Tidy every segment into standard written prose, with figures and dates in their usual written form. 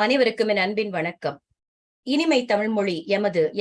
அனைவருக்கும் என் அன்பின் வணக்கம். இனிமை தமிழ்மொழி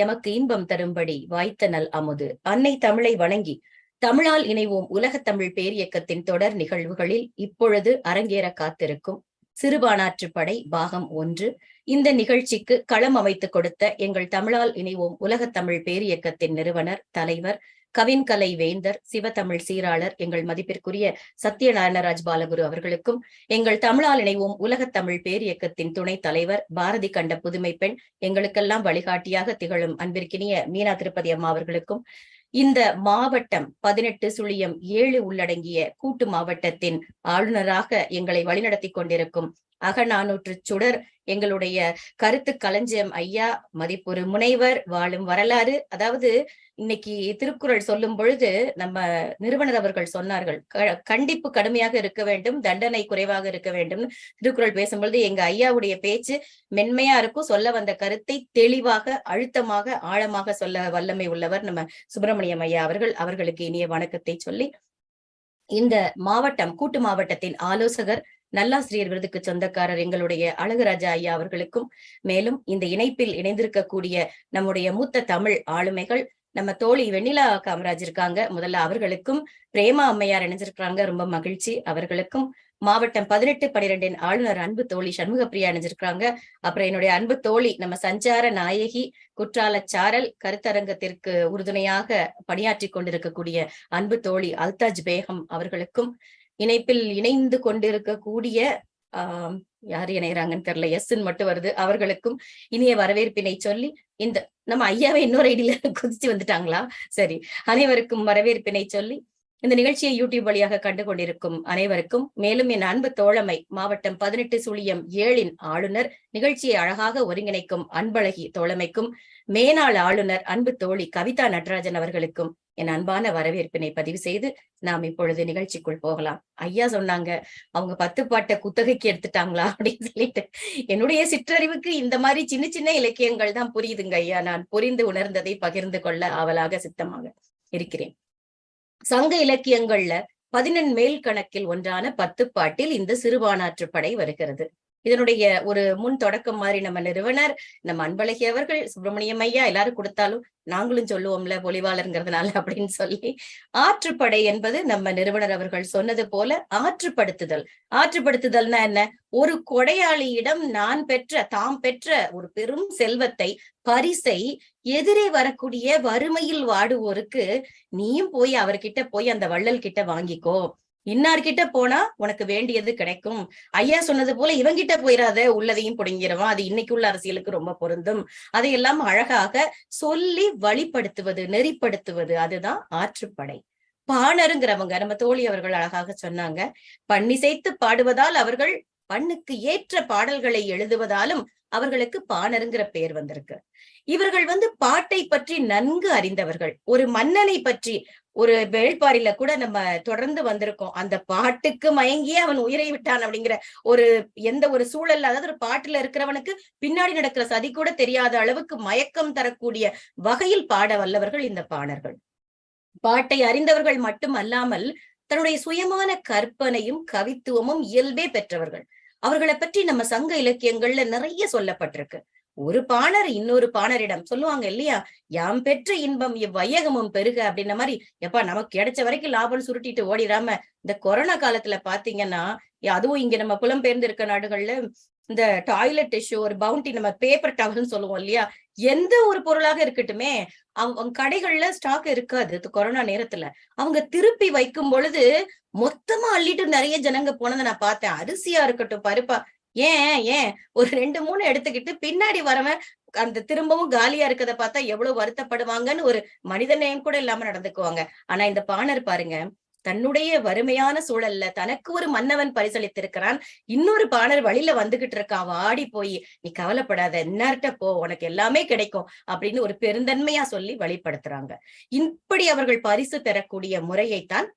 எமக்கு இன்பம் தரும்படி வாய்த்த நல் அமுது அன்னை தமிழை வணங்கி தமிழால் இணைவோம் உலகத் தமிழ் பேரியக்கத்தின் தொடர் நிகழ்வுகளில் இப்பொழுது அரங்கேற காத்திருக்கும் சிறுபானாற்றுப்படை பாகம் 1. இந்த நிகழ்ச்சிக்கு களம் அமைத்துக் கொடுத்த எங்கள் தமிழால் இணைவோம் உலகத் தமிழ் பேரியக்கத்தின் நிறுவனர், தலைவர், கவின்கலை வேந்தர், சிவத்தமிழ் சீராளர் எங்கள் மதிப்பிற்குரிய சத்யநாராயணராஜ் பாலகுரு அவர்களுக்கும், எங்கள் தமிழால் இணைவோம் உலகத் தமிழ் பேரியக்கத்தின் துணைத் தலைவர், பாரதி கண்ட புதுமை பெண், எங்களுக்கெல்லாம் வழிகாட்டியாக திகழும் அன்பிற்கினிய மீனா திருப்பதி அம்மா அவர்களுக்கும், இந்த மாவட்டம் 18/7 உள்ளடங்கிய கூட்டு மாவட்டத்தின் ஆளுநராக எங்களை வழிநடத்தி கொண்டிருக்கும் அகநானூற்று சுடர் எங்களுடைய கருத்து களஞ்சியம் ஐயா, மதிப்புறு முனைவர், வாழும் வரலாறு. அதாவது இன்னைக்கு திருக்குறள் சொல்லும் பொழுது நம்ம நிறுவனர் அவர்கள் சொன்னார்கள், கண்டிப்பு கடுமையாக இருக்க வேண்டும், தண்டனை குறைவாக இருக்க வேண்டும். திருக்குறள் பேசும்பொழுது எங்க ஐயாவுடைய பேச்சு மென்மையா இருக்கும், சொல்ல வந்த கருத்தை தெளிவாக, அழுத்தமாக, ஆழமாக சொல்ல வல்லமை உள்ளவர் நம்ம சுப்பிரமணியம் ஐயா அவர்களுக்கு இனிய வணக்கத்தை சொல்லி, இந்த மாவட்டம் கூட்டு மாவட்டத்தின் ஆலோசகர், நல்லாசிரியர் விருதுக்கு சொந்தக்காரர் எங்களுடைய அழகுராஜா ஐயா அவர்களுக்கும், மேலும் இந்த இணைப்பில் இணைந்திருக்கக்கூடிய நம்முடைய மூத்த தமிழ் ஆளுமைகள், நம்ம தோழி வெண்ணிலா காமராஜ் இருக்காங்க, முதல்ல அவர்களுக்கும், பிரேமா அம்மையார் இணைஞ்சிருக்கிறாங்க, ரொம்ப மகிழ்ச்சி அவர்களுக்கும், மாவட்டம் 18/12 ஆளுநர் அன்பு தோழி சண்முகப்பிரியா இணைஞ்சிருக்கிறாங்க, அப்புறம் என்னுடைய அன்பு தோழி நம்ம சஞ்சார நாயகி குற்றாலச்சாரல் கருத்தரங்கத்திற்கு உறுதுணையாக பணியாற்றி கொண்டிருக்கக்கூடிய அன்பு தோழி அல்தாஜ் பேகம் அவர்களுக்கும், இணைப்பில் இணைந்து கொண்டிருக்கக்கூடிய யாரு இணைகிறாங்கன்னு தெரியல, எஸ்ன்னு மட்டும் வருது, அவர்களுக்கும் இனிய வரவேற்பினை சொல்லி, இந்த நம்ம ஐயாவை இன்னொரு ஐடியில குதிச்சு வந்துட்டாங்களா, சரி, அனைவருக்கும் வரவேற்பினை சொல்லி இந்த நிகழ்ச்சியை யூடியூப் வழியாக கண்டு கொண்டிருக்கும் அனைவருக்கும், மேலும் என் அன்பு தோழமை மாவட்டம் 18/7 ஆளுநர், நிகழ்ச்சியை அழகாக ஒருங்கிணைக்கும் அன்பழகி தோழமைக்கும், மேனாள் ஆளுநர் அன்பு தோழி கவிதா நடராஜன் அவர்களுக்கும் என் அன்பான வரவேற்பினை பதிவு செய்து நாம் இப்பொழுது நிகழ்ச்சிக்குள் போகலாம். ஐயா சொன்னாங்க, அவங்க 10 பாட்டை குத்தகைக்கு எடுத்துட்டாங்களா அப்படின்னு சொல்லிட்டு, என்னுடைய சிற்றறிவுக்கு இந்த மாதிரி சின்ன சின்ன இலக்கியங்கள் தான் புரியுதுங்க ஐயா. நான் புரிந்து உணர்ந்ததை பகிர்ந்து கொள்ள ஆவலாக சித்தமாக இருக்கிறேன். சங்க இலக்கியங்கள்ல 14 மேல் கணக்கில் ஒன்றான 10 பாட்டில் இந்த சிறுபானாற்றுப்படை வருகிறது. இதனுடைய ஒரு முன் தொடக்கம் மாதிரி நம்ம நிறுவனர், நம்ம அன்பழகி அவர்கள், சுப்பிரமணியம் ஐயா எல்லாரும் கொடுத்தாலும் நாங்களும் சொல்லுவோம்ல பொலிவாளர்ங்கிறதுனால அப்படின்னு சொல்லி, ஆற்றுப்படை என்பது நம்ம நிறுவனர் அவர்கள் சொன்னது போல ஆற்றுப்படுத்துதல். ஆற்றுப்படுத்துதல்னா என்ன? ஒரு கொடையாளியிடம் தாம் பெற்ற ஒரு பெரும் செல்வத்தை, பரிசை எதிரே வரக்கூடிய வறுமையில் வாடுவோருக்கு நீயும் போய் அவர்கிட்ட போய் அந்த வள்ளல் கிட்ட வாங்கிக்கோ, இன்னார்கிட்ட போனா உனக்கு வேண்டியது கிடைக்கும், ஐயா சொன்னது போல இவங்கிட்ட போயிடாத உள்ளதையும் புடுங்கிறவன், அது இன்னைக்கு உள்ள அரசியலுக்கு ரொம்ப பொருந்தும், அதையெல்லாம் அழகாக சொல்லி வழிப்படுத்துவது, நெறிப்படுத்துவது, அதுதான் ஆற்றுப்படை. பாணருங்கிறவங்க நம்ம தோழி அவர்கள் அழகாக சொன்னாங்க, பண்ணிசைத்து பாடுவதால், அவர்கள் பண்ணுக்கு ஏற்ற பாடல்களை எழுதுவதாலும் அவர்களுக்கு பாணருங்கிற பெயர் வந்திருக்கு. இவர்கள் பாட்டை பற்றி நன்கு அறிந்தவர்கள். ஒரு மன்னனை பற்றி ஒரு வேள்பாரில கூட நம்ம தொடர்ந்து வந்திருக்கோம், அந்த பாட்டுக்கு மயங்கியே அவன் உயிரை விட்டான் அப்படிங்கிற ஒரு எந்த ஒரு சூழல்ல, அதாவது ஒரு பாட்டுல இருக்கிறவனுக்கு பின்னாடி நடக்கிற சதி கூட தெரியாத அளவுக்கு மயக்கம் தரக்கூடிய வகையில் பாட வல்லவர்கள் இந்த பாணர்கள். பாட்டை அறிந்தவர்கள் மட்டும் அல்லாமல் தன்னுடைய சுயமான கற்பனையும் கவித்துவமும் இயல்பே பெற்றவர்கள். அவர்களை பற்றி நம்ம சங்க இலக்கியங்கள்ல நிறைய சொல்லப்பட்டிருக்கு. ஒரு பாணர் இன்னொரு பாணரிடம் சொல்லுவாங்க இல்லையா, யாம் பெற்ற இன்பம் இவ்வையகமும் பெருக அப்படின்ன மாதிரி, எப்பா நமக்கு கிடைச்ச வரைக்கும் லாபம் சுருட்டிட்டு ஓடிடாம, இந்த கொரோனா காலத்துல பாத்தீங்கன்னா, அதுவும் இங்க நம்ம புலம்பெயர்ந்து இருக்க நாடுகள்ல இந்த டாய்லெட் டிஷ்யூ, ஒரு பவுண்டி, நம்ம பேப்பர் டவல்னு சொல்லுவோம் இல்லையா, எந்த ஒரு பொருளாக இருக்கட்டுமே அவங்க கடைகள்ல ஸ்டாக் இருக்காது. கொரோனா நேரத்துல அவங்க திருப்பி வைக்கும் பொழுது மொத்தமா அள்ளிட்டு நிறைய ஜனங்க போனதை நான் பார்த்தேன். அரிசியா இருக்கட்டும், பருப்பா, ஏன் ஒரு 2-3 எடுத்துக்கிட்டு பின்னாடி வரவன் அந்த திரும்பவும் காலியா இருக்கதை பார்த்தா எவ்வளவு வருத்தப்படுவாங்கன்னு ஒரு மனிதநேயம் கூட இல்லாம நடந்துக்குவாங்க. ஆனா இந்த பாணர் பாருங்க, தன்னுடைய வறுமையான சூழல்ல தனக்கு ஒரு மன்னவன் பரிசளித்திருக்கிறான், இன்னொரு பாணர் வழியில வந்துகிட்டு இருக்கான், வாடி போய் நீ கவலைப்படாத, இன்னார்ட்ட போ, உனக்கு எல்லாமே கிடைக்கும் அப்படின்னு ஒரு பெருந்தன்மையா சொல்லி வழிபடுத்துறாங்க. இப்படி அவர்கள் பரிசு பெறக்கூடிய முறையைத்தான்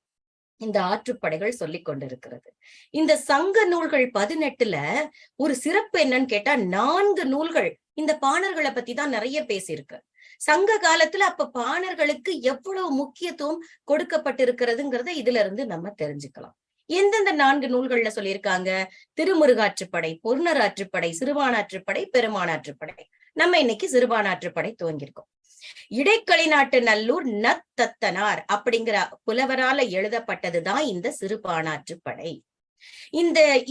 இந்த ஆற்றுப்படைகள் சொல்லிக் கொண்டிருக்கிறது. இந்த சங்க நூல்கள் 18ல ஒரு சிறப்பு என்னன்னு கேட்டா, 4 நூல்கள் இந்த பாணர்களை பத்தி தான் நிறைய பேசியிருக்கு. சங்க காலத்துல அப்ப பாணர்களுக்கு எவ்வளவு முக்கியத்துவம் கொடுக்கப்பட்டிருக்கிறதுங்கிறத இதுல இருந்து நம்ம தெரிஞ்சுக்கலாம். எந்தெந்த 4 நூல்கள்ல சொல்லியிருக்காங்க? திருமுருகாற்றுப்படை, பொருணராற்றுப்படை, சிறுபானாற்றுப்படை, பெருமானாற்றுப்படை. நம்ம இன்னைக்கு சிறுபானாற்றுப்படை துவங்கியிருக்கோம். இடைக்களி நாட்டு நல்லூர் நத்தத்தனார் அப்படிங்கிற புலவரால எழுதப்பட்டதுதான் இந்த சிறுபானாற்றுப்படை.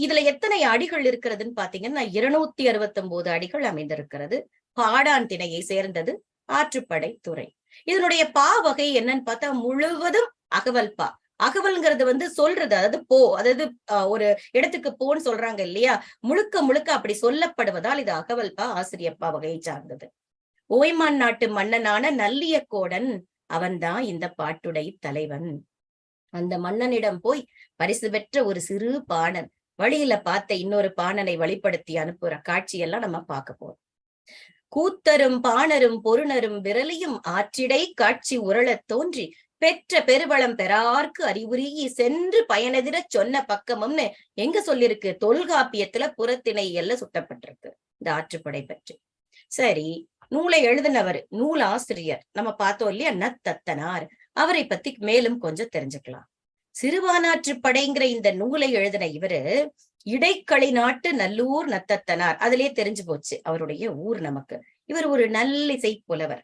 இதுல எத்தனை அடிகள் இருக்கிறதுன்னு பாத்தீங்கன்னா 269 அடிகள் அமைந்திருக்கிறது. பாடான் திணையை சேர்ந்தது ஆற்றுப்படை துறை. இதனுடைய பா வகை என்னன்னு பார்த்தா முழுவதும் அகவல் பா. அகவல்ங்கிறது சொல்றது, அதாவது ஒரு இடத்துக்கு போன்னு சொல்றாங்க இல்லையா, முழுக்க முழுக்க அப்படி சொல்லப்படுவதால் இது அகவல் பா, ஆசிரியப்பா வகையை சார்ந்தது. ஓய்மான் நாட்டு மன்னனான நல்லியக்கோடன் அவன்தான் இந்த பாட்டுடை தலைவன். அந்த மன்னனிடம் போய் பரிசு பெற்ற ஒரு சிறு பாணன் வழியில பார்த்த இன்னொரு பாணனை வழிபடுத்தி அனுப்புற காட்சியெல்லாம் நம்ம பார்க்க போறோம். கூத்தரும் பாணரும் பொருணரும் விரலியும் ஆற்றிடை காட்சி உரளத் தோன்றி பெற்ற பெருவளம் பெறார்க்கு அறிவுறுகி சென்று பயனெதிர சொன்ன பக்கமும்னு எங்க சொல்லிருக்கு? தொல்காப்பியத்துல புறத்திணை எல்லாம் சுட்டப்பட்டிருக்கு இந்த ஆற்றுப்படை பற்றி. சரி, நூலை எழுதினவர், நூல் ஆசிரியர் நம்ம பார்த்தோம் இல்லையா, நத்தத்தனார். அவரை பத்தி மேலும் கொஞ்சம் தெரிஞ்சுக்கலாம். சிறுபானாற்றுப்படைங்கிற இந்த நூலை எழுதின இவரு இடைக்களி நாட்டு நல்லூர் நத்தத்தனார். அதுலயே தெரிஞ்சு போச்சு அவருடைய ஊர் நமக்கு. இவர் ஒரு நல்லிசை புலவர்,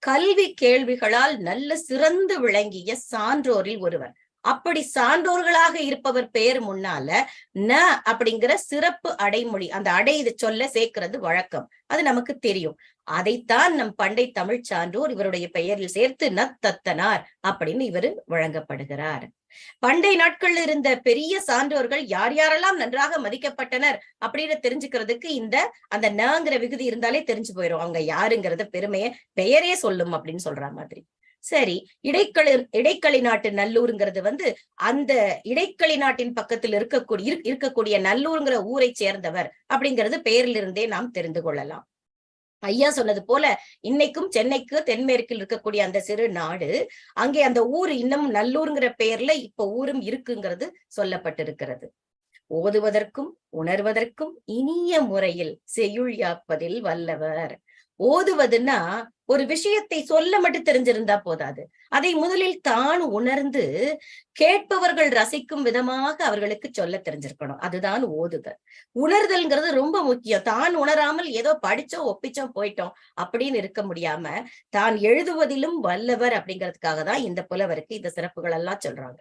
கல்வி கேள்விகளால் நல்ல சிறந்து விளங்கிய சான்றோரில் ஒருவர். அப்படி சான்றோர்களாக இருப்பவர் பெயர் முன்னால ந அப்படிங்கிற சிறப்பு அடைமொழி, அந்த அடை சொல்ல சேர்க்கிறது வழக்கம், அது நமக்கு தெரியும். அதைத்தான் நம் பண்டை தமிழ் சான்றோர் இவருடைய பெயரில் சேர்த்து நத்தத்தனார் அப்படின்னு இவர் வழங்கப்படுகிறார். பண்டை நாட்கள்ல இருந்த பெரிய சான்றோர்கள் யார் யாரெல்லாம் நன்றாக மதிக்கப்பட்டனர் அப்படின்னு தெரிஞ்சுக்கிறதுக்கு அந்த நங்கிற விகுதி இருந்தாலே தெரிஞ்சு போயிடும் அவங்க யாருங்கிறத, பெருமையை பெயரே சொல்லும் அப்படின்னு சொல்ற மாதிரி. சரி, இடைக்களி நாட்டு நல்லூருங்கிறது அந்த இடைக்களி நாட்டின் பக்கத்தில் இருக்கக்கூடிய நல்லூருங்கிற ஊரை சேர்ந்தவர் அப்படிங்கிறது பெயரிலிருந்தே நாம் தெரிந்து கொள்ளலாம். ஐயா சொன்னது போல இன்னைக்கும் சென்னைக்கு தென்மேற்கில் இருக்கக்கூடிய அந்த சிறு நாடு, அங்கே அந்த ஊர் இன்னும் நல்லூருங்கிற பெயர்ல இப்ப ஊரும் இருக்குங்கிறது சொல்லப்பட்டிருக்கிறது. ஓதுவதற்கும் உணர்வதற்கும் இனிய முறையில் செய்யுள் யாப்பதில் வல்லவர். ஓதுவதுன்னா ஒரு விஷயத்தை சொல்ல மட்டும் தெரிஞ்சிருந்தா போதாது, அதை முதலில் தான் உணர்ந்து கேட்பவர்கள் ரசிக்கும் விதமாக அவர்களுக்கு சொல்ல தெரிஞ்சிருக்கணும். அதுதான் ஓதுதல். உணர்தல்ங்கிறது ரொம்ப முக்கியம். தான் உணராமல் ஏதோ படிச்சோம் ஒப்பிச்சோம் போயிட்டோம் அப்படின்னு இருக்க முடியாம தான் எழுதுவதிலும் வல்லவர் அப்படிங்கிறதுக்காக தான் இந்த புலவருக்கு இந்த சிறப்புகள் எல்லாம் சொல்றாங்க.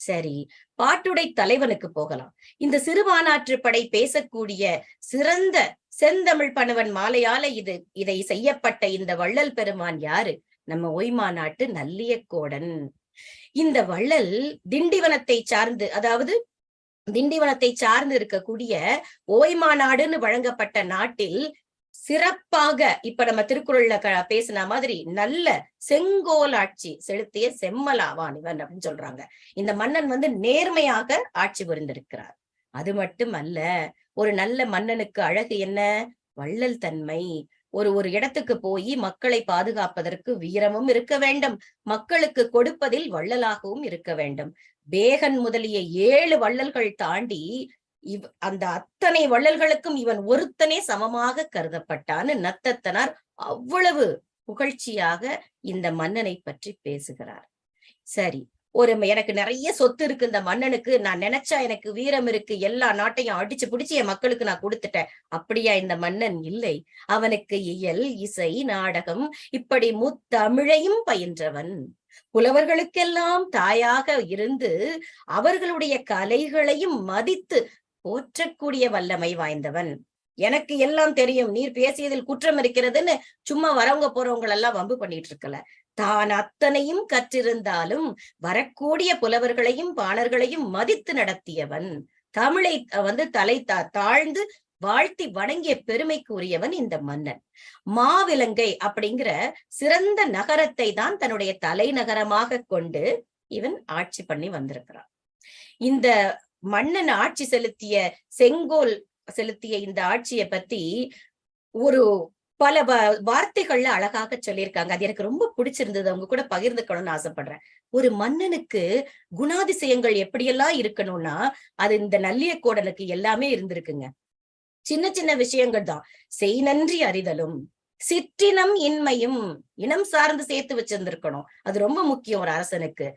சரி, பாட்டுடை தலைவனுக்கு போகலாம். இந்த சிறுபானாற்றுப்படை பேசக்கூடிய சிறந்த செந்தமிழ் பணவன் மாலையால இதை செய்யப்பட்ட இந்த வள்ளல் பெருமான் யாரு? நம்ம ஓய்மா நாட்டு நல்லியக்கோடன். இந்த வள்ளல் திண்டிவனத்தை சார்ந்து, அதாவது திண்டிவனத்தை சார்ந்து இருக்கக்கூடிய ஓய்மா நாடுன்னு வழங்கப்பட்ட நாட்டில் சிறப்பாக இப்ப நம்ம திருக்குறள்ல பேசின மாதிரி நல்ல செங்கோல் ஆட்சி செலுத்திய செம்மலாவான் இவன் அப்படின்னு சொல்றாங்க. இந்த மன்னன் நேர்மையாக ஆட்சி புரிந்திருக்கிறார். அது மட்டும் அல்ல, ஒரு நல்ல மன்னனுக்கு அழகு என்ன? வள்ளல் தன்மை. ஒரு இடத்துக்கு போய் மக்களை பாதுகாப்பதற்கு வீரமும் இருக்க வேண்டும், மக்களுக்கு கொடுப்பதில் வள்ளலாகவும் இருக்க வேண்டும். பேகன் முதலிய 7 வள்ளல்கள் தாண்டி அந்த அத்தனை வள்ளல்களுக்கும் இவன் ஒருத்தனே சமமாக கருதப்பட்டான்னு நத்தத்தனார் அவ்வளவு புகழ்ச்சியாக இந்த மன்னனை பற்றி பேசுகிறார். சரி, எனக்கு நிறைய சொத்து இருக்கு இந்த மன்னனுக்கு, நான் நினைச்சா எனக்கு வீரம் இருக்கு, எல்லா நாட்டையும் அடிச்சு பிடிச்சு என் மக்களுக்கு நான் கொடுத்துட்டேன், அப்படியா இந்த மன்னன்? இல்லை. அவனுக்கு இயல், இசை, நாடகம் இப்படி முத்தமிழையும் பயின்றவன். புலவர்களுக்கெல்லாம் தாயாக இருந்து அவர்களுடைய கலைகளையும் மதித்து போற்றக்கூடிய வல்லமை வாய்ந்தவன். எனக்கு எல்லாம் தெரியும், நீர் பேசியதில் குற்றம் இருக்கிறதுன்னு சும்மா வரவங்க போறவங்க எல்லாம் வம்பு பண்ணிட்டு இருக்கல. தான் அத்தனையும் கற்றிருந்தாலும் வரக்கூடிய புலவர்களையும் பாணர்களையும் மதித்து நடத்தியவன். தமிழை தலை தாழ்ந்து வாழ்த்தி வணங்கிய பெருமைக்கு உரியவன் இந்த மன்னன். மாவிலங்கை அப்படிங்கிற சிறந்த நகரத்தை தான் தன்னுடைய தலைநகரமாக கொண்டு இவன் ஆட்சி பண்ணி வந்திருக்கிறான். இந்த மன்னன் ஆட்சி செங்கோல் செலுத்திய இந்த ஆட்சியை பத்தி ஒரு பல வார்த்தைகள்ல அழகாக சொல்லியிருக்காங்க. அது எனக்கு ரொம்ப பிடிச்சிருந்தது, அவங்க கூட பகிர்ந்துக்கணும்னு ஆசைப்படுறேன். ஒரு மன்னனுக்கு குணாதிசயங்கள் எப்படியெல்லாம் இருக்கணும்னா அது இந்த நல்லியக்கோடனுக்கு எல்லாமே இருந்திருக்குங்க. சின்ன சின்ன விஷயங்கள் தான். செய் நன்றி அறிதலும், சிற்றினம் இன்மையும், இனம் சார்ந்து சேர்த்து வச்சிருந்திருக்கணும், அது ரொம்ப முக்கியம் ஒரு அரசனுக்கு.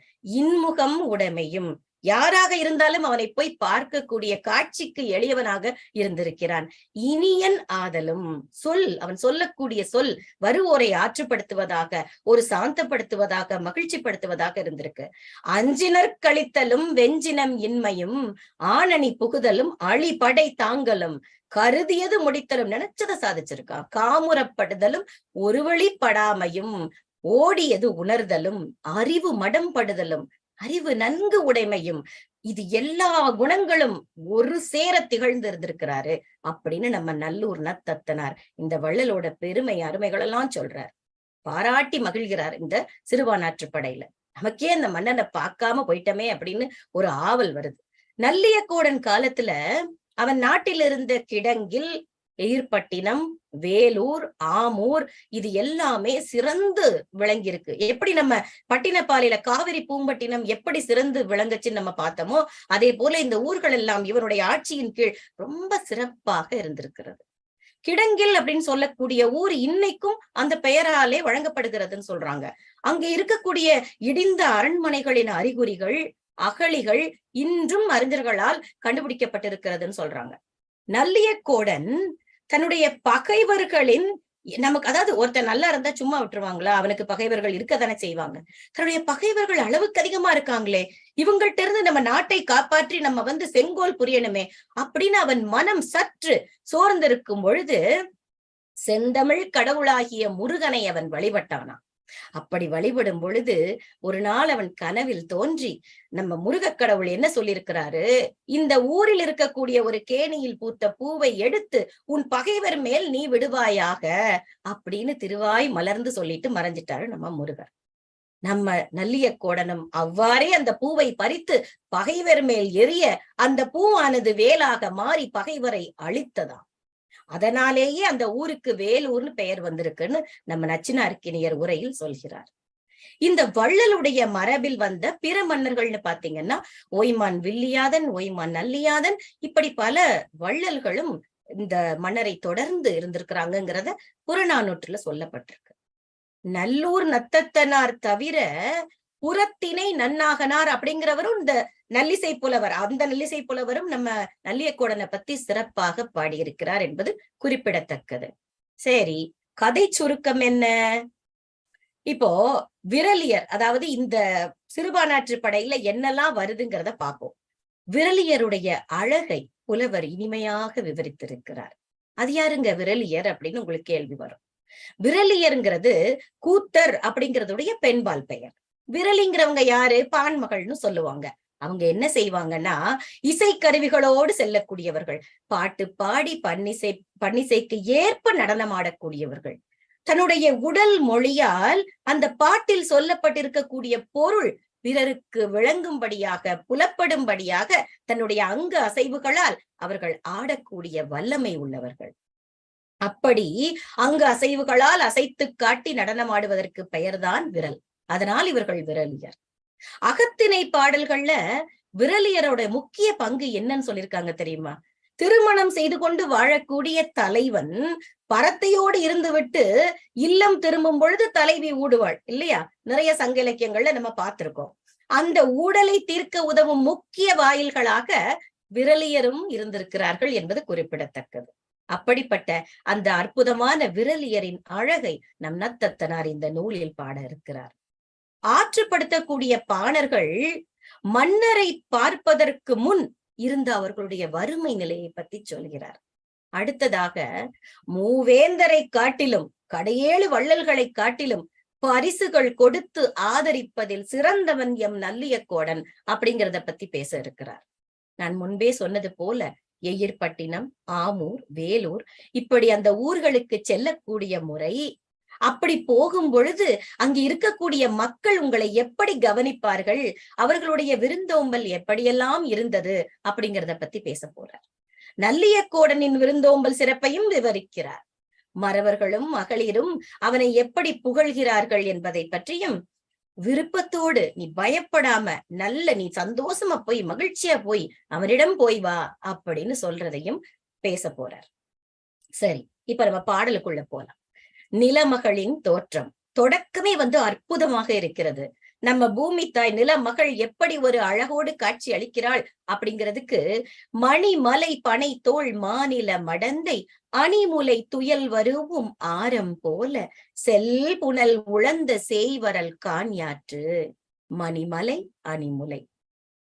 இன்முகம் உடைமையும், யாராக இருந்தாலும் அவனை போய் பார்க்கக்கூடிய காட்சிக்கு எளியவனாக இருந்திருக்கிறான். இனியன் ஆதலும் அவன் சொல்லக்கூடிய சொல் வருவோரை ஆற்றுப்படுத்துவதாக, ஒரு சாந்தப்படுத்துவதாக, மகிழ்ச்சிப்படுத்துவதாக இருந்திருக்கு. அஞ்சினர் கழித்தலும் வெஞ்சினம் இன்மையும் ஆணணி புகுதலும் அழிபடை தாங்கலும் கருதியது முடித்தலும் நினைச்சதை சாதிச்சிருக்கான். காமுறப்படுதலும் ஒருவழிப்படாமையும் ஓடியது உணர்தலும் அறிவு மடம்படுதலும் அறிவு நன்கு உடைமையும், இது எல்லா குணங்களும் ஒரு சேர திகழ்ந்து இருந்திருக்கிறாரு அப்படின்னு நம்ம நல்லூர் நத்தத்தனார் இந்த வள்ளலோட பெருமை அருமைகள் எல்லாம் சொல்றார். பாராட்டி மகிழ்கிறார் இந்த சிறுபானாற்றுப்படையில. நமக்கே அந்த மன்னனை பார்க்காம போயிட்டமே அப்படின்னு ஒரு ஆவல் வருது. நல்லியக்கோடன் காலத்துல அவன் நாட்டில் இருந்த கிடங்கில், எயிர்பட்டினம், வேலூர், ஆமூர் இது எல்லாமே சிறந்து விளங்கியிருக்கு. எப்படி நம்ம பட்டினப்பாலையில காவிரி பூம்பட்டினம் எப்படி சிறந்து விளங்குச்சுன்னு நம்ம பார்த்தோமோ, அதே போல இந்த ஊர்கள் எல்லாம் இவருடைய ஆட்சியின் கீழ் ரொம்ப சிறப்பாக இருந்திருக்கிறது. கிடங்கில் அப்படின்னு சொல்லக்கூடிய ஊர் இன்னைக்கும் அந்த பெயராலே வழங்கப்படுகிறதுன்னு சொல்றாங்க. அங்க இருக்கக்கூடிய இடிந்த அரண்மனைகளின் அறிகுறிகள், அகழிகள் இன்றும் அறிஞர்களால் கண்டுபிடிக்கப்பட்டிருக்கிறதுன்னு சொல்றாங்க. நல்லியக்கோடன் தன்னுடைய பகைவர்களின், நமக்கு அதாவது ஒருத்தர் நல்லா இருந்தா சும்மா விட்டுருவாங்களா? அவனுக்கு பகைவர்கள் இருக்கத்தானே செய்வாங்க. தன்னுடைய பகைவர்கள் அளவுக்கு அதிகமா இருக்காங்களே, இவங்கள்ட்ட இருந்து நம்ம நாட்டை காப்பாற்றி நம்ம செங்கோல் புரியணுமே அப்படின்னு அவன் மனம் சற்று சோர்ந்திருக்கும் பொழுது செந்தமிழ் கடவுளாகிய முருகனை அவன் வழிபட்டானா. அப்படி வழிபடும் பொழுது ஒரு நாள் அவன் கனவில் தோன்றி, நம்ம முருகக் கடவுள் என்ன சொல்லியிருக்கிறாரு, இந்த ஊரில் இருக்கக்கூடிய ஒரு கேணியில் பூத்த பூவை எடுத்து உன் பகைவர் மேல் நீ விடுவாயாக அப்படின்னு திருவாய் மலர்ந்து சொல்லிட்டு மறைஞ்சிட்டாரு நம்ம முருகர். நம்ம நல்லியக்கோடனும் அவ்வாறே அந்த பூவை பறித்து பகைவர் மேல் எரிய அந்த பூவானது வேலாக மாறி பகைவரை அழித்ததாம். அதனாலேயே அந்த ஊருக்கு வேலூர்னு பெயர் வந்திருக்குன்னு நம்ம நச்சினார்க்கினியர் உரையில் சொல்கிறார். இந்த வள்ளலுடைய மரபில் வந்த பிற மன்னர்கள்னு பாத்தீங்கன்னா ஓய்மான் வில்லியாதன், ஓய்மான் நல்லியாதன், இப்படி பல வள்ளல்களும் இந்த மன்னரை தொடர்ந்து இருந்திருக்கிறாங்கிறத புறநானூற்றுல சொல்லப்பட்டிருக்கு. நல்லூர் நத்தத்தனார் தவிர புறத்திணை நன்னாகனார் அப்படிங்கிறவரும் இந்த நல்லிசை புலவர், அந்த நல்லிசை புலவரும் நம்ம நல்லியக்கோடனை பத்தி சிறப்பாக பாடியிருக்கிறார் என்பது குறிப்பிடத்தக்கது. சரி, கதை சுருக்கம் என்ன? இப்போ விரலியர், அதாவது இந்த சிறுபானாற்று படையில என்னெல்லாம் வருதுங்கிறத பார்ப்போம். விரலியருடைய அழகை புலவர் இனிமையாக விவரித்திருக்கிறார். அது யாருங்க விரலியர் அப்படின்னு உங்களுக்கு கேள்வி வரும். விரலியருங்கிறது கூத்தர் அப்படிங்கிறதுடைய பெண்பால் பெயர். விரலிங்கிறவங்க யாரு? பான்மகள்னு சொல்லுவாங்க. அவங்க என்ன செய்வாங்கன்னா இசைக்கருவிகளோடு செல்லக்கூடியவர்கள், பாட்டு பாடி பன்னிசைக்கு ஏற்ப நடனம் ஆடக்கூடியவர்கள். தன்னுடைய உடல் மொழியால் அந்த பாட்டில் சொல்லப்பட்டிருக்கக்கூடிய பொருள் பிறருக்கு விளங்கும்படியாக, புலப்படும்படியாக தன்னுடைய அங்க அசைவுகளால் அவர்கள் ஆடக்கூடிய வல்லமை உள்ளவர்கள். அப்படி அங்கு அசைவுகளால் அசைத்து காட்டி நடனம் ஆடுவதற்கு பெயர்தான் விரல். அதனால் இவர்கள் விரலியர். அகத்திணை பாடல்கள்ல விரலியரோட முக்கிய பங்கு என்னன்னு சொல்லியிருக்காங்க தெரியுமா? திருமணம் செய்து கொண்டு வாழக்கூடிய தலைவன் பரத்தையோடு இருந்துவிட்டு இல்லம் திரும்பும் பொழுது தலைவி ஊடுவாள் இல்லையா? நிறைய சங்க இலக்கியங்கள்ல நம்ம பார்த்திருக்கோம். அந்த ஊடலை தீர்க்க உதவும் முக்கிய வாயில்களாக விரலியரும் இருந்திருக்கிறார்கள் என்பது குறிப்பிடத்தக்கது. அப்படிப்பட்ட அந்த அற்புதமான விரலியரின் அழகை நம் நத்தத்தனார் இந்த நூலில் பாட இருக்கிறார். ஆற்றுப்படுத்தக்கூடிய பாணர்கள் மன்னரை பார்ப்பதற்கு முன் இருந்த அவர்களுடைய வறுமை நிலையை பத்தி சொல்கிறார். அடுத்ததாக மூவேந்தரை காட்டிலும், கடையேழு வள்ளல்களை காட்டிலும் பரிசுகள் கொடுத்து ஆதரிப்பதில் சிறந்தவன் எம் நல்லியக்கோடன் அப்படிங்கிறத பத்தி பேச இருக்கிறார். நான் முன்பே சொன்னது போல எயிர்பட்டினம், ஆமூர், வேலூர் இப்படி அந்த ஊர்களுக்கு செல்லக்கூடிய முறை, அப்படி போகும் பொழுது அங்கு இருக்கக்கூடிய மக்கள் உங்களை எப்படி கவனிப்பார்கள், அவர்களுடைய விருந்தோம்பல் எப்படியெல்லாம் இருந்தது அப்படிங்கிறத பத்தி பேச போறார். நல்லியக்கோடனின் விருந்தோம்பல் சிறப்பையும் விவரிக்கிறார். மறவர்களும் மகளிரும் அவனை எப்படி புகழ்கிறார்கள் என்பதை பற்றியும், விருப்பத்தோடு நீ பயப்படாம நீ சந்தோஷமா போய் மகிழ்ச்சியா போய் அவனிடம் போய் வா அப்படின்னு சொல்றதையும் பேச போறார். சரி, இப்ப நம்ம பாடலுக்குள்ள போலாம். நிலமகளின் தோற்றம் தொடக்கமே அற்புதமாக இருக்கிறது. நம்ம பூமி தாய் நிலமகள் எப்படி ஒரு அழகோடு காட்சி அளிக்கிறாள் அப்படிங்கிறதுக்கு மணிமலை பனை தோள் மாநில மடந்தை அணிமுலை துயல் வருவும் ஆரம் போல செல் புனல் உழந்த சேய்வரல் காண்யாற்று. மணிமலை அணிமுலை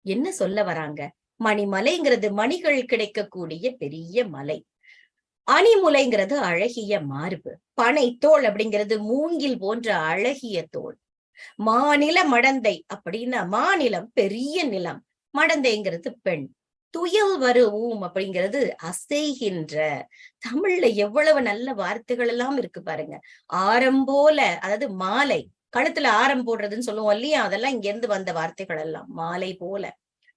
என்ன சொல்ல வராங்க? மணிமலைங்கிறது மணிகள் கிடைக்கக்கூடிய பெரிய மலை. அணிமுலைங்கிறது அழகிய மார்பு. பனை தோள் அப்படிங்கிறது மூங்கில் போன்ற அழகிய தோள். மாநில மடந்தை அப்படின்னா மாநிலம் பெரிய நிலம், மடந்தைங்கிறது பெண். துயல் வருவும் அப்படிங்கிறது அசைகின்ற. தமிழ்ல எவ்வளவு நல்ல வார்த்தைகள் எல்லாம் இருக்கு பாருங்க. ஆரம் போல, அதாவது மாலை கழுத்துல ஆரம் போடுறதுன்னு சொல்லுவோம் இல்லையா, அதெல்லாம் இங்க இருந்து வந்த வார்த்தைகள் எல்லாம். மாலை போல,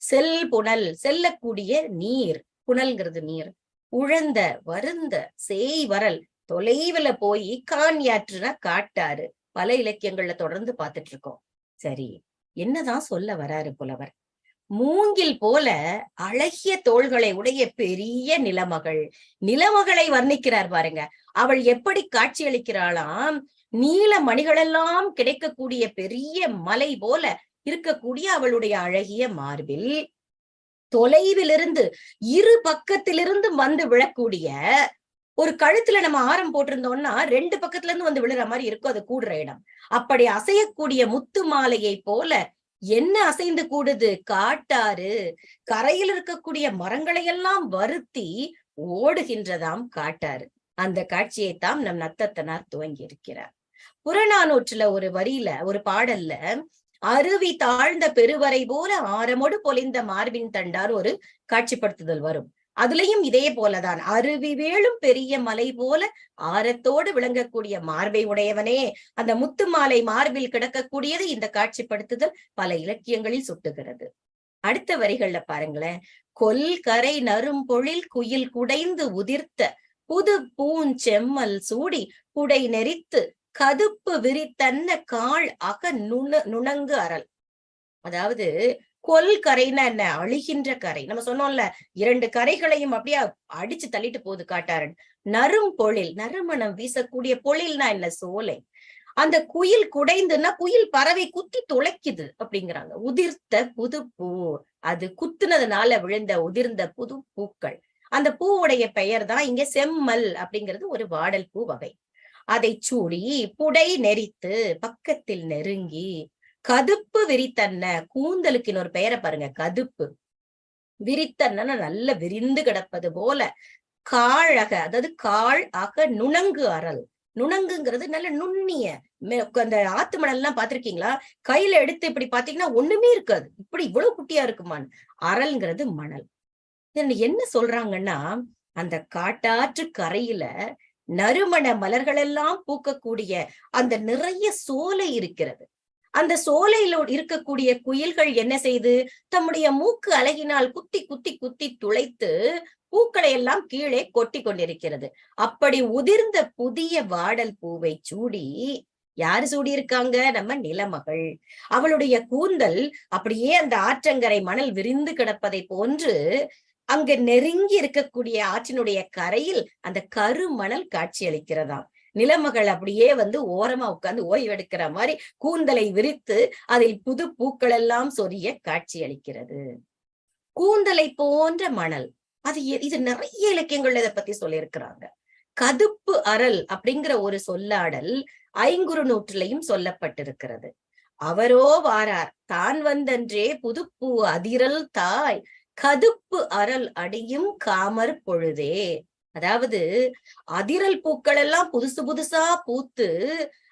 செல் புனல் செல்லக்கூடிய நீர், புனல்ங்கிறது நீர். உழந்த வருந்த சேய் வரல் தொலைவுல போய் காண்யாற்றுனா காட்டாறு. பல இலக்கியங்கள்ல தொடர்ந்து பார்த்துட்டு இருக்கோம். சரி, என்னதான் சொல்ல வராரு புலவர்? மூங்கில் போல அழகிய தோள்களை உடைய பெரிய நிலமகள். நிலமகளை வர்ணிக்கிறார் பாருங்க. அவள் எப்படி காட்சியளிக்கிறாளாம்? நீல மணிகளெல்லாம் கிடைக்கக்கூடிய பெரிய மலை போல இருக்கக்கூடிய அவளுடைய அழகிய மார்பில் தொலைவிலிருந்து இரு பக்கத்திலிருந்து வந்து விழக்கூடிய ஒரு கழுத்துல நம்ம ஆரம் போட்டிருந்தோம்னா 2 பக்கத்துல இருந்து வந்து விழுற மாதிரி இருக்கும் அது கூடுற இடம். அப்படி அசையக்கூடிய முத்து மாலையை போல என்ன அசைந்து கூடுது? காட்டாறு. கரையில் இருக்கக்கூடிய மரங்களை எல்லாம் வருத்தி ஓடுகின்றதாம் காட்டாறு. அந்த காட்சியைத்தான் நம் நத்தத்தனார் துவங்கி இருக்கிறார். புறநானூற்றுல ஒரு வரியில, ஒரு பாடல்ல, அருவி தாழ்ந்த பெருவரை போல ஆரமோடு பொலிந்த மார்பின் தண்டார் ஒரு காட்சிப்படுத்துதல் வரும். அதுலயும் இதே போலதான், அருவி வேளும் பெரிய மலை போல ஆரத்தோடு விளங்கக்கூடிய மார்பை உடையவனே, அந்த முத்து மாலை மார்பில் கிடக்கக்கூடியது இந்த காட்சிப்படுத்துதல் பல இலக்கியங்களில் சுட்டுகிறது. அடுத்த வரிகள்ல பாருங்களேன். கொல் கரை நரும் பொழில் குயில் குடைந்து உதிர்த்த புது பூஞ்செம்மல் சூடி புடை நெறித்து கதுப்பு விரித்தன்ன கால் அக நுணங்கு அரல். அதாவது கொல் கரைன்னா என்ன? அழிகின்ற கரை. நம்ம சொன்னோம்ல, 2 கரைகளையும் அப்படியே அடிச்சு தள்ளிட்டு போகுது காட்டாரன். நரும் பொழில், நறுமணம் வீசக்கூடிய பொழில்னா என்ன? சோலை. அந்த குயில் குடைந்துன்னா குயில் பறவை குத்தி துளைக்குது அப்படிங்கிறாங்க. உதிர்த்த புது பூ, அது குத்துனதுனால விழுந்த உதிர்ந்த புது பூக்கள். அந்த பூவுடைய பெயர் தான் இங்க செம்மல் அப்படிங்கிறது ஒரு வாடல் பூ வகை. அதை சூடி புடை நெறித்து பக்கத்தில் நெருங்கி கதுப்பு விரித்தன்ன, கூந்தலுக்கு இன்னொரு பெயரை பாருங்க, கதுப்பு. விரித்தன்ன நல்ல விரிந்து கிடப்பது போல. காழக, அதாவது கால் அக நுணங்கு அரல். நுணங்குங்கிறது நல்ல நுண்ணிய, அந்த ஆத்து மணல் எல்லாம் பாத்திருக்கீங்களா? கையில எடுத்து இப்படி பாத்தீங்கன்னா ஒண்ணுமே இருக்காது, இப்படி இவ்வளவு குட்டியா இருக்குமான். அரல்ங்கிறது மணல். என்ன சொல்றாங்கன்னா, அந்த காட்டாற்று கரையில நறுமண மலர்கள் எல்லாம் பூக்கக்கூடிய அந்த நிறைய சோலை இருக்கிறது. அந்த சோலையில இருக்கக்கூடிய குயில்கள் என்ன செய்து தம்முடைய மூக்கு அலகினால் குத்தி குத்தி குத்தி துளைத்து பூக்களை எல்லாம் கீழே கொட்டி கொண்டிருக்கிறது. அப்படி உதிர்ந்த புதிய வாடல் பூவை சூடி யாரு சூடியிருக்காங்க? நம்ம நிலமகள். அவளுடைய கூந்தல் அப்படியே அந்த ஆற்றங்கரை மணல் விரிந்து கிடப்பதை போன்று அங்க நெருங்கி இருக்கக்கூடிய ஆற்றினுடைய கரையில் அந்த கருமணல் காட்சி அளிக்கிறதாம். நிலமகள் அப்படியே வந்து ஓரமா உட்கார்ந்து ஓய்வெடுக்கிற மாதிரி கூந்தலை விரித்து அதில் புது பூக்கள் எல்லாம் சொரிய காட்சி அளிக்கிறது. கூந்தலை போன்ற மணல். இது நிறைய இலக்கியங்கள் இதை பத்தி சொல்லியிருக்கிறாங்க. கதுப்பு அரல் அப்படிங்கிற ஒரு சொல்லாடல் ஐங்குறுநூற்றிலையும் சொல்லப்பட்டிருக்கிறது. அவரோ வாரார் தான் வந்தன்றே புதுப்பூ அதிரல் தாய் கதுப்பு அரல் அடியும் காமர் பொழுதே. அதாவது அதிரல் பூக்கள் எல்லாம் புதுசு புதுசா பூத்து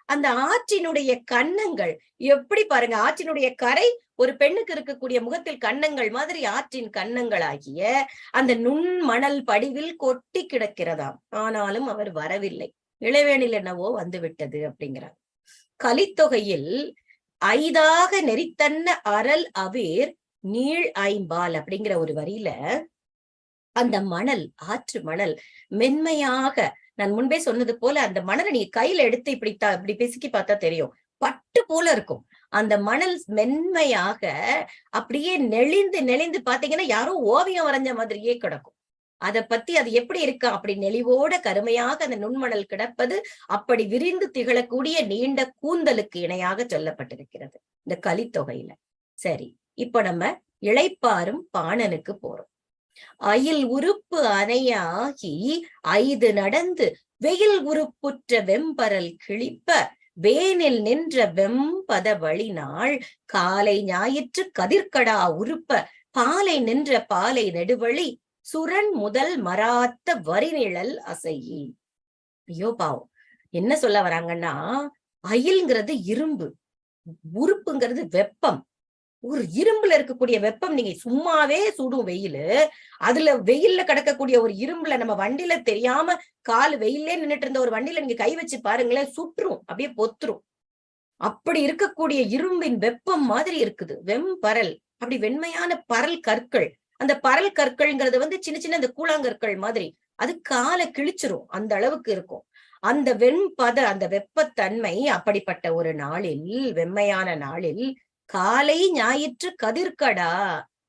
அந்த ஆற்றினுடைய கன்னங்கள் எப்படி பாருங்க, ஆற்றினுடைய கரை ஒரு பெண்ணுக்கு இருக்கக்கூடிய முகத்தில் கன்னங்கள் மாதிரி ஆற்றின் கன்னங்கள் ஆகிய அந்த நுண்மணல் படிவில் கொட்டி கிடக்கிறதாம். ஆனாலும் அவர் வரவில்லை, இளவேனில் என்னவோ வந்து விட்டது அப்படிங்கிறார். கலித்தொகையில் ஐதாக நெறித்தன்ன அரல் அவேர் நீள் ஐம்பால் அப்படிங்கிற ஒரு வரியில அந்த மணல், ஆற்று மணல் மென்மையாக, நான் முன்பே சொன்னது போல அந்த மணலை நீங்க கையில எடுத்து இப்படி பிசுக்கி பார்த்தா தெரியும், பட்டு போல இருக்கும். அந்த மணல் மென்மையாக அப்படியே நெளிந்து நெளிந்து பாத்தீங்கன்னா யாரோ ஓவியம் வரைஞ்ச மாதிரியே கிடக்கும். அதை பத்தி அது எப்படி இருக்கா, அப்படி நெளிவோட கருமையாக அந்த நுண்மணல் கிடப்பது அப்படி விரிந்து திகழக்கூடிய நீண்ட கூந்தலுக்கு இணையாக சொல்லப்பட்டிருக்கிறது. இந்த கலித்தொகையில. சரி, இப்ப நம்ம இளைப்பாறும் பாணனுக்கு போறோம். அயில் உறுப்பு அணையாகி 5 நடந்து வெயில் உறுப்புற்ற வெம்பரல் கிழிப்ப வேனில் நின்ற வெம்பத வழிநாள் காலை ஞாயிற்று கதிர்கடா உறுப்ப பாலை நின்ற பாலை நெடுவழி சுரன் முதல் மராத்த வரிநிழல் அசையி. ஐயோ பாவம், என்ன சொல்ல வராங்கன்னா, அயில்ங்கிறது இரும்பு, உறுப்புங்கிறது வெப்பம். ஒரு இரும்புல இருக்கக்கூடிய வெப்பம் நீங்க சும்மாவே சுடும் வெயிலு, அதுல வெயில்ல கிடக்கக்கூடிய ஒரு இரும்புல நம்ம வண்டியில தெரியாம கால் வெயிலே நின்னுட்டு இருந்த ஒரு வண்டியில நீங்க கை வச்சு பாருங்களேன், சுற்றும், அப்படியே பொத்துரும். அப்படி இருக்கக்கூடிய இரும்பின் வெப்பம் மாதிரி இருக்குது வெம்பரல். அப்படி வெண்மையான பரல் கற்கள். அந்த பரல் கற்கள்ங்கிறது சின்ன சின்ன அந்த கூழாங்கற்கள் மாதிரி, அது காலை கிழிச்சிரும், அந்த அளவுக்கு இருக்கும். அந்த வெண்பத அந்த வெப்பத்தன்மை அப்படிப்பட்ட ஒரு நாளில், வெம்மையான நாளில் காலை ஞாயிற்று கதிர்கடா,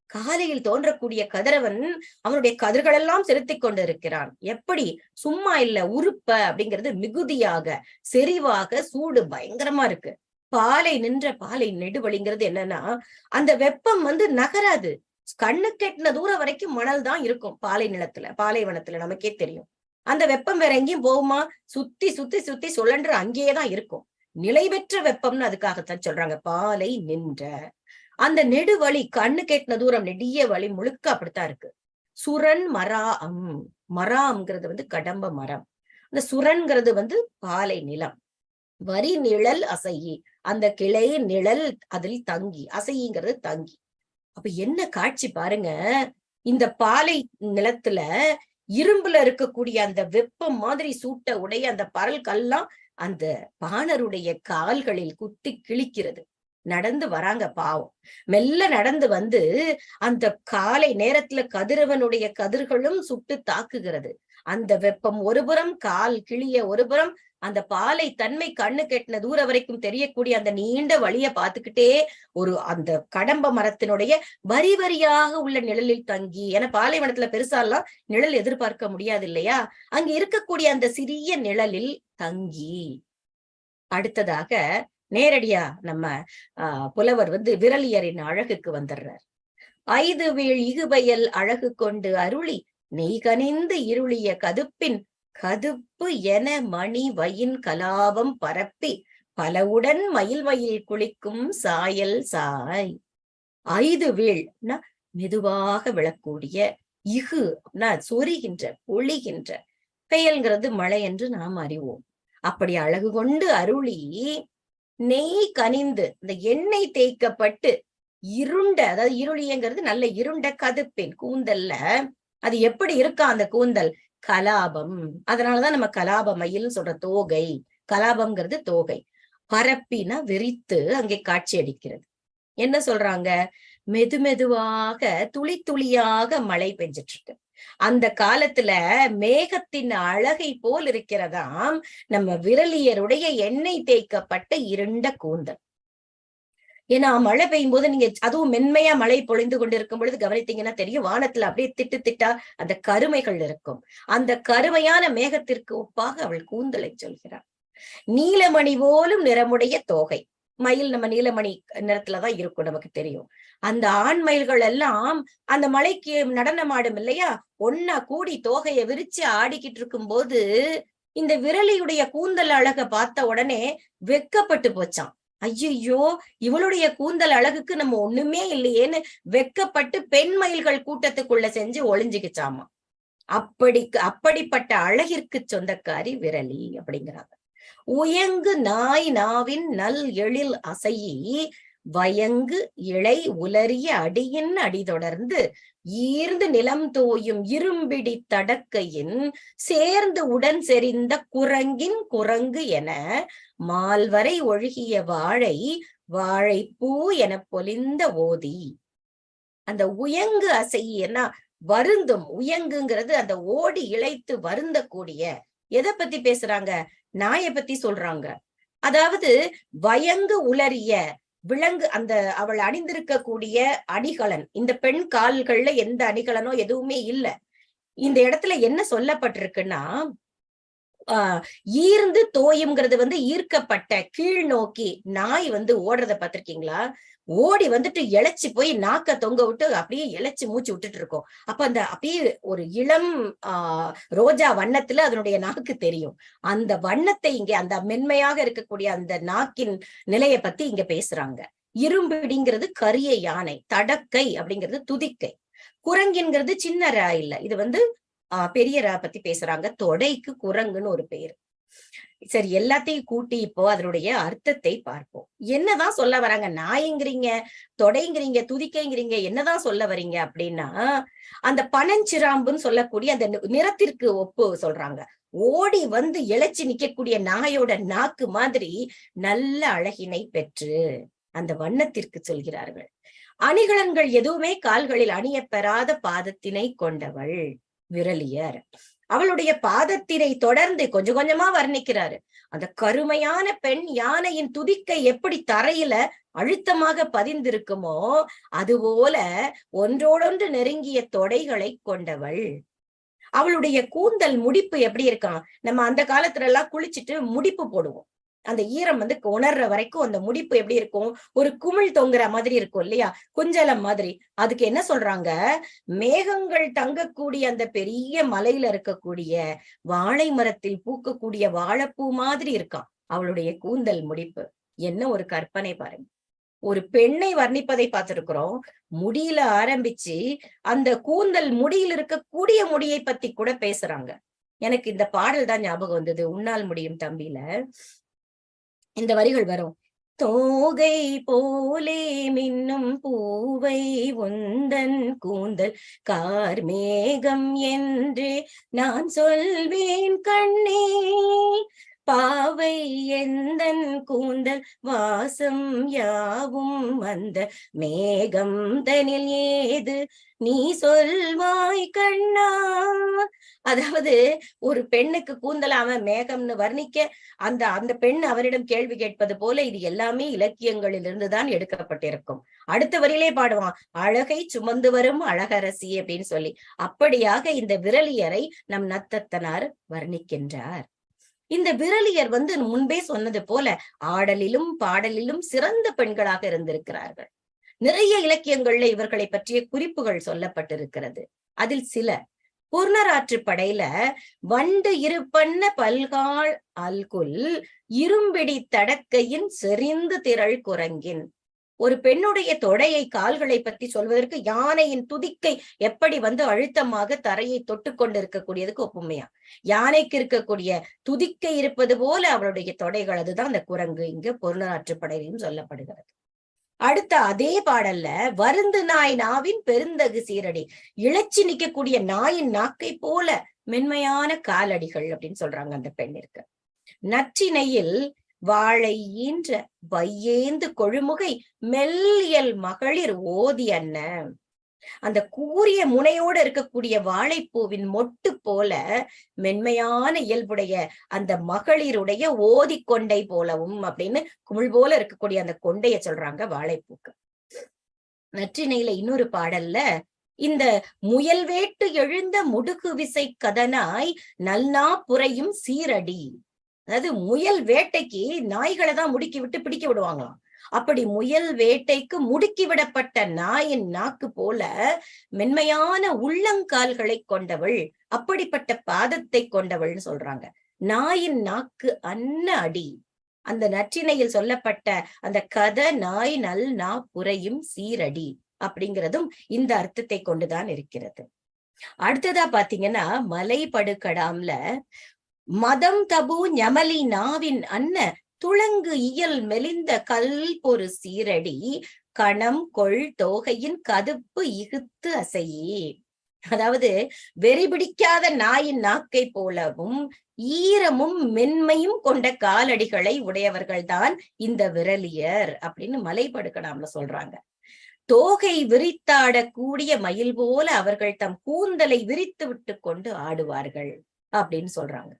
காலையில் தோன்றக்கூடிய கதிரவன் அவனுடைய கதிர்கள் எல்லாம் செலுத்திக் கொண்டிருக்கிறான். எப்படி? சும்மா இல்ல, உறுப்ப அப்படிங்கிறது மிகுதியாக, செறிவாக, சூடு பயங்கரமா இருக்கு. பாலை நின்ற பாலை நெடுவழிங்கிறது என்னன்னா, அந்த வெப்பம் நகராது. கண்ணு கெட்டின தூரம் வரைக்கும் மணல் தான் இருக்கும் பாலை நிலத்துல, பாலைவனத்துல, நமக்கே தெரியும். அந்த வெப்பம் வேற எங்கேயும் போகுமா? சுத்தி சுத்தி சுத்தி சுழன்று அங்கேயேதான் இருக்கும். நிலை பெற்ற வெப்பம்னு அதுக்காகத்தான் சொல்றாங்க. பாலை நின்ற அந்த நெடுவழி, கண்ணு கெட்டின தூரம், நெடிய வழி முழுக்க அப்படித்தான் இருக்கு. சுரன் மராம், மராம்ங்கிறது கடம்ப மரம். அந்த சுரன்கிறது பாலை நிலம். வரி நிழல் அசையி, அந்த கிளை நிழல் அதில் தங்கி, அசையிங்கிறது தங்கி. அப்ப என்ன காட்சி பாருங்க, இந்த பாலை நிலத்துல இரும்புல இருக்கக்கூடிய அந்த வெப்பம் மாதிரி சூட்ட உடைய அந்த பரல் கல்லாம் அந்த பாணருடைய கால்களில் குத்தி கிழிக்கிறது. நடந்து வராங்க பாவம், மெல்ல நடந்து அந்த காலை நேரத்துல கதிரவனுடைய கதிர்களும் சுட்டு தாக்குகிறது. அந்த வெப்பம் ஒருபுறம், கால் கிளிய ஒருபுறம், அந்த பாலை தன்மை கண்ணு கெட்டின தூரம் வரைக்கும் தெரியக்கூடிய அந்த நீண்ட வழிய பார்த்துக்கிட்டே ஒரு அந்த கடம்ப மரத்தினுடைய வரி வரியாக உள்ள நிழலில் தங்கி, ஏன்னா பாலைவனத்துல பெருசாலாம் நிழல் எதிர்பார்க்க முடியாது இல்லையா, அங்க இருக்கக்கூடிய அந்த சிறிய நிழலில் தங்கி, அடுத்ததாக நேரடியா நம்ம புலவர் விரலியரின் அழகுக்கு வந்துடுறார். 5 வீழ் இகுபயல் அழகு கொண்டு அருளி நெய் கனிந்து இருளிய கதுப்பின் கதுப்பு என மணி வயின் கலாபம் பரப்பி பலவுடன் மயில் மயில் குளிக்கும் சாயல் சாய். 5 வீழ் மெதுவாக விழக்கூடிய, இகு சொரிகின்ற, பொழிகின்ற, பெயல்கிறது மழை என்று நாம் அறிவோம். அப்படி அழகு கொண்டு அருளி நெய் கனிந்து, இந்த எண்ணெய் தேய்க்கப்பட்டு இருண்ட, அதாவது இருளியங்கிறது நல்ல இருண்ட கதுப்பின் கூந்தல்ல, அது எப்படி இருக்கா அந்த கூந்தல்? கலாபம். அதனாலதான் நம்ம கலாப மயில் சொல்ற, தோகை. கலாபம்ங்கிறது தோகை. பரப்பினா விரித்து அங்கே காட்சி அளிக்கிறது. என்ன சொல்றாங்க? மெது மெதுவாக, துளி துளியாக மழை பெஞ்சிட்டு இருக்கு. அந்த காலத்துல மேகத்தின் அழகை போல் இருக்கிறதாம் நம்ம விரலியருடைய எண்ணெய் தேய்க்கப்பட்ட இருண்ட கூந்தல். ஏன்னா மழை பெய்யும் போது நீங்க, அதுவும் மென்மையா மழை பொழிந்து கொண்டிருக்கும் பொழுது கவனித்தீங்கன்னா தெரியும், வானத்துல அப்படியே திட்டு திட்டா அந்த கருமைகள் இருக்கும். அந்த கருமையான மேகத்திற்கு ஒப்பாக அவள் கூந்தலை சொல்கிறாள். நீலமணி போலும் நிறமுடைய தோகை. மயில் நம்ம நீலமணி நிறத்துலதான் இருக்கும், நமக்கு தெரியும். அந்த ஆண் மயில்கள் எல்லாம் அந்த மலைக்கு நடனமாடும் இல்லையா, ஒன்னா கூடி தோகையை விரிச்சு ஆடிக்கிட்டு இருக்கும் போது இந்த விரலியுடைய கூந்தல் அழக பார்த்த உடனே வெக்கப்பட்டு போச்சான். ஐயோ, இவளுடைய கூந்தல் அழகுக்கு நம்ம ஒண்ணுமே இல்லையேன்னு வெக்கப்பட்டு பெண் மயில்கள் கூட்டத்துக்குள்ள செஞ்சு ஒளிஞ்சுக்கிச்சாமா. அப்படிப்பட்ட அழகிற்கு சொந்தக்காரி விரலி அப்படிங்கிறாங்க. உயங்கு நாய் நாவின் நல் எழில் அசையி வயங்கு இழை உலரிய அடியின் அடி தொடர்ந்து ஈர்ந்து நிலம் தோயும் இரும்பிடி தடக்கையின் சேர்ந்து உடன் செறிந்த குரங்கின் குரங்கு என மால்வரை ஒழுகிய வாழை வாழைப்பூ என பொலிந்த ஓதி. அந்த உயங்கு அசையின்னா வருந்தும், உயங்குங்கிறது அந்த ஓடி இழைத்து வருந்தக்கூடிய. எதை பத்தி பேசுறாங்க? நாயை பத்தி சொல்றாங்க. அதாவது வயங்கு உலரிய விலங்கு, அந்த அவள் அணிந்திருக்கக்கூடிய அணிகலன், இந்த பெண் கால்கள்ல எந்த அணிகலனோ எதுவுமே இல்ல. இந்த இடத்துல என்ன சொல்லப்பட்டிருக்குன்னா, ஈர்ந்து தோயும்ங்கிறது வந்து ஈர்க்கப்பட்ட கீழ் நோக்கி நாய் வந்து ஓடுறத பாத்திருக்கீங்களா? ஓடி வந்துட்டு இழைச்சி போய் நாக்க தொங்க விட்டு அப்படியே இழைச்சி மூச்சு விட்டுட்டு இருக்கோம். அப்ப அந்த அப்படியே ஒரு இளம் ரோஜா வண்ணத்துல அதனுடைய நாக்கு தெரியும். அந்த வண்ணத்தை இங்க அந்த மென்மையாக இருக்கக்கூடிய அந்த நாக்கின் நிலையை பத்தி இங்க பேசுறாங்க. இரும்பிடிங்கிறது கரிய யானை, தடக்கை அப்படிங்கிறது துதிக்கை, குரங்கின்கிறது சின்ன ரா இல்ல, இது வந்து பெரிய ரா பத்தி பேசுறாங்க. தொடைக்கு குரங்குன்னு ஒரு பேரு. சரி, எல்லாத்தையும் கூட்டி இப்போ அதனுடைய அர்த்தத்தை பார்ப்போம். என்னதான் சொல்ல வராங்க? நாய்ங்கிறீங்க, தொடைங்கிறீங்க, துதிக்கைங்கிறீங்க, என்னதான் சொல்ல வரீங்க அப்படின்னா, அந்த பனஞ்சிராம்புன்னு சொல்லக்கூடிய அந்த நிறத்திற்கு ஒப்பு சொல்றாங்க. ஓடி வந்து இழைச்சி நிக்கக்கூடிய நாயோட நாக்கு மாதிரி நல்ல அழகினை பெற்று அந்த வண்ணத்திற்கு சொல்கிறார்கள். அணிகலன்கள் எதுவுமே கால்களில் அணிய பெறாத பாதத்தினை கொண்டவள் விரலியர். அவளுடைய பாதத்தினை தொடர்ந்து கொஞ்சம் கொஞ்சமா வர்ணிக்கிறாரு. அந்த கருமையான பெண் யானையின் துதிக்கை எப்படி தரையில அழுத்தமாக பதிந்திருக்குமோ அதுபோல ஒன்றோடொன்று நெருங்கிய தொடைகளை கொண்டவள். அவளுடைய கூந்தல் முடிப்பு எப்படி இருக்கான்? நம்ம அந்த காலத்துல எல்லாம் குளிச்சுட்டு முடிப்பு போடுவோம். அந்த ஈரம் வந்து உணர்ற வரைக்கும் அந்த முடிப்பு எப்படி இருக்கும்? ஒரு குமிழ் தொங்குற மாதிரி இருக்கும் இல்லையா? குஞ்சலம் மாதிரி. அதுக்கு என்ன சொல்றாங்க? மேகங்கள் தங்கக்கூடிய அந்த பெரிய மலையில இருக்கக்கூடிய வாழை மரத்தில் பூக்கக்கூடிய வாழைப்பூ மாதிரி இருக்கான் அவளுடைய கூந்தல் முடிப்பு. என்ன ஒரு கற்பனை பாருங்க. ஒரு பெண்ணை வர்ணிப்பதை பார்த்திருக்கிறோம். முடியில ஆரம்பிச்சு அந்த கூந்தல் முடியில் இருக்கக்கூடிய முடியை பத்தி கூட பேசுறாங்க. எனக்கு இந்த பாடல் தான் ஞாபகம் வந்தது. உன்னால் முடியும் தம்பில இந்த வரிகள் வரும். தோகை போலே மின்னும் பூவை உந்தன் கூந்தல் கார்மேகம் என்றே நான் சொல்வேன் கண்ணே, பாவை எந்தன் கூந்தல் வாசம் யாவும் அந்த மேகம் தனில் ஏது நீ சொல்வாய் கண்ணா. அதாவது ஒரு பெண்ணுக்கு கூந்தல் அவன் மேகம்னு வர்ணிக்க அந்த அந்த பெண் அவரிடம் கேள்வி கேட்பது போல இது எல்லாமே இலக்கியங்களிலிருந்து தான் எடுக்கப்பட்டிருக்கும். அடுத்த வரியிலே பாடுவான், அழகை சுமந்து வரும் அழகரசி அப்படின்னு சொல்லி. அப்படியாக இந்த விரலியரை நம் நத்தத்தனார் வர்ணிக்கின்றார். இந்த விரலியர் வந்து முன்பே சொன்னது போல ஆடலிலும் பாடலிலும் சிறந்த பெண்களாக இருந்திருக்கிறார்கள். நிறைய இலக்கியங்கள்ல இவர்களை பற்றிய குறிப்புகள் சொல்லப்பட்டிருக்கிறது. அதில் சில புர்ணராற்று படையில வண்டு இருப்பண்ண பல்காள் அல்குல் இரும்பிடி தடக்கையின் செறிந்து திரள் குரங்கின். ஒரு பெண்ணுடைய தொடையை கால்களை பற்றி சொல்வதற்கு யானையின் துதிக்கை எப்படி வந்து அழுத்தமாக தரையை தொட்டு கொண்டு இருக்கக்கூடியதுக்கு ஒப்புமையா. யானைக்கு இருக்கக்கூடிய துதிக்கை இருப்பது போல அவளுடைய தொடைகள், அதுதான் அந்த குரங்கு இங்க பொருளாற்று படையிலும் சொல்லப்படுகிறது. அடுத்த அதே பாடல்ல வருந்து நாய் நாவின் பெருந்தகு சீரடி, இழைச்சி நிக்கக்கூடிய நாயின் நாக்கை போல மென்மையான காலடிகள் அப்படின்னு சொல்றாங்க அந்த பெண்ணிற்கு. நற்றினையில் வாழை ஈன்ற வையேந்து கொழுமுகை மெல்லியல் மகளிர் ஓதி அன்ன. அந்த கூரிய முனையோடு இருக்கக்கூடிய வாழைப்பூவின் மொட்டு போல மென்மையான இயல்புடைய அந்த மகளிருடைய ஓதி கொண்டை போலவும் அப்படின்னு குமிழ் போல இருக்கக்கூடிய அந்த கொண்டைய சொல்றாங்க வாழைப்பூக்கு. நற்றினையில இன்னொரு பாடல்ல இந்த முயல் வேட்டு எழுந்த முடுகு விசை கதனாய் நல்நா புரையும் சீரடி. அதாவது முயல் வேட்டைக்கு நாய்களை தான் முடுக்கி விட்டு பிடிக்க விடுவாங்களாம். அப்படி முயல் வேட்டைக்கு முடுக்கி விடப்பட்ட நாயின் நாக்கு போல மென்மையான உள்ளங்கால்களை கொண்டவள், அப்படிப்பட்ட பாதத்தை கொண்டவள்னு சொல்றாங்க. நாயின் நாக்கு அன்ன அடி. அந்த நற்றினையில் சொல்லப்பட்ட அந்த கத நாய் நல் நா புரையும் சீரடி அப்படிங்கிறதும் இந்த அர்த்தத்தை கொண்டுதான் இருக்கிறது. அடுத்ததா பாத்தீங்கன்னா மலை படுகடாம்ல மதம் தபு ஞமலி நாவின் அன்ன துளங்கு இயல் மெலிந்த கல் பொறு சீரடி கணம் கொள் தோகையின் கதுப்பு இகுத்து அசையே. அதாவது வெறி பிடிக்காத நாயின் நாக்கை போலவும் ஈரமும் மென்மையும் கொண்ட காலடிகளை உடையவர்கள்தான் இந்த விரலியர் அப்படின்னு மலைபடுக்கடாம்ல சொல்றாங்க. தோகை விரித்தாடக்கூடிய மயில் போல அவர்கள் தம் கூந்தலை விரித்து விட்டு கொண்டு ஆடுவார்கள் அப்படின்னு சொல்றாங்க.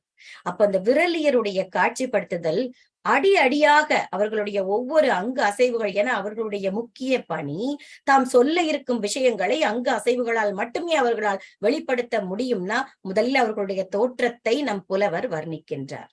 அப்ப அந்த விரலியருடைய காட்சிப்படுத்துதல் அடி அடியாக அவர்களுடைய ஒவ்வொரு அங்கு அசைவுகள் என அவர்களுடைய முக்கிய பணி தாம் சொல்ல இருக்கும் விஷயங்களை அங்கு அசைவுகளால் மட்டுமே அவர்களால் வெளிப்படுத்த முடியும்னா முதலில் அவர்களுடைய தோற்றத்தை நம் புலவர் வர்ணிக்கின்றார்.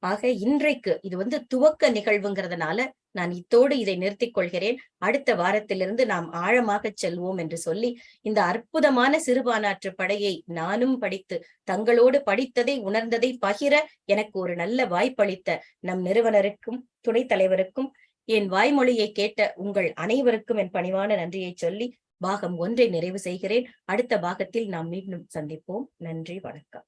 ஆக இன்றைக்கு இது துவக்க நிகழ்வுங்கிறதுனால நான் இத்தோடு இதை நிறுத்திக் கொள்கிறேன். அடுத்த வாரத்திலிருந்து நாம் ஆழமாக செல்வோம் என்று சொல்லி இந்த அற்புதமான சிறுபானாற்று படையை நானும் படித்து தங்களோடு படித்ததை உணர்ந்ததை பகிர எனக்கு ஒரு நல்ல வாய்ப்பளித்த நம் நிறுவனருக்கும் துணைத் தலைவருக்கும் என் வாய்மொழியை கேட்ட உங்கள் அனைவருக்கும் என் பணிவான நன்றியை சொல்லி பாகம் 1 நிறைவு செய்கிறேன். அடுத்த பாகத்தில் நாம் மீண்டும் சந்திப்போம். நன்றி, வணக்கம்.